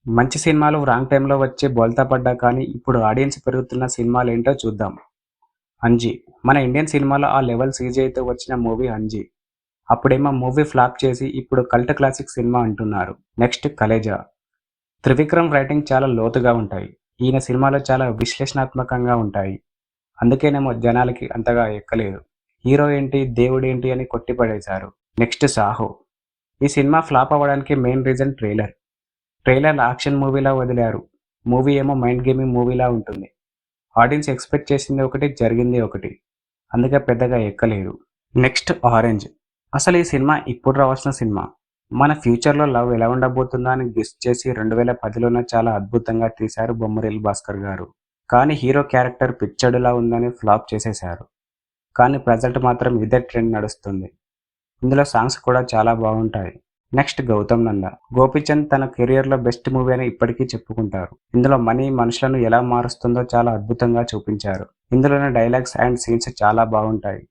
మంచి సినిమాలు రాంగ్ టైంలో వచ్చి బోల్తా పడ్డా కానీ ఇప్పుడు ఆడియన్స్ పెరుగుతున్న సినిమాలేంటో చూద్దాం. 'అంజీ' మన ఇండియన్ సినిమాలో ఆ లెవెల్ సీజీఐతో వచ్చిన మూవీ 'అంజీ'. అప్పుడేమో మూవీ ఫ్లాప్ చేసి ఇప్పుడు కల్ట్ క్లాసిక్ సినిమా అంటున్నారు. నెక్స్ట్ 'కలేజా'. త్రివిక్రమ్ రైటింగ్ చాలా లోతుగా ఉంటాయి. ఈయన సినిమాలు చాలా విశ్లేషణాత్మకంగా ఉంటాయి. అందుకేనేమో జనాలకి అంతగా ఎక్కలేదు. హీరో ఏంటి, దేవుడేంటి అని కొట్టిపడేశారు. నెక్స్ట్ 'సాహో'. ఈ సినిమా ఫ్లాప్ అవ్వడానికి main reason trailer. Trailer action మూవీలా వదిలారు. మూవీ ఏమో మైండ్ గేమింగ్ మూవీలా ఉంటుంది. ఆడియన్స్ ఎక్స్పెక్ట్ చేసింది ఒకటి, జరిగింది ఒకటి. అందుకే పెద్దగా ఎక్కలేదు. Next 'orange'. అసలు ఈ సినిమా ఇప్పుడు రావాల్సిన సినిమా. మన ఫ్యూచర్లో లవ్ ఎలా ఉండబోతుందా అని గెస్ చేసి 2010లోనే చాలా అద్భుతంగా తీశారు బొమ్మరిల్లు భాస్కర్ గారు. కానీ హీరో క్యారెక్టర్ పిచ్చడులా ఉందని ఫ్లాప్ చేసేశారు. కానీ ప్రజెంట్ మాత్రం ఇదే ట్రెండ్ నడుస్తుంది. ఇందులో సాంగ్స్ కూడా చాలా బాగుంటాయి. నెక్స్ట్ 'గౌతమ్ నంద'. గోపీచంద్ తన కెరియర్లో బెస్ట్ మూవీ అని ఇప్పటికీ చెప్పుకుంటారు. ఇందులో మనీ మనుషులను ఎలా మారుస్తుందో చాలా అద్భుతంగా చూపించారు. ఇందులోని డైలాగ్స్ అండ్ సీన్స్ చాలా బాగుంటాయి.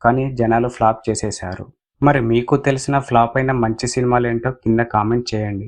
కానీ జనాలు ఫ్లాప్ చేసేశారు. మరి మీకు తెలిసిన ఫ్లాప్ అయిన మంచి సినిమాలేంటో కింద కామెంట్ చేయండి.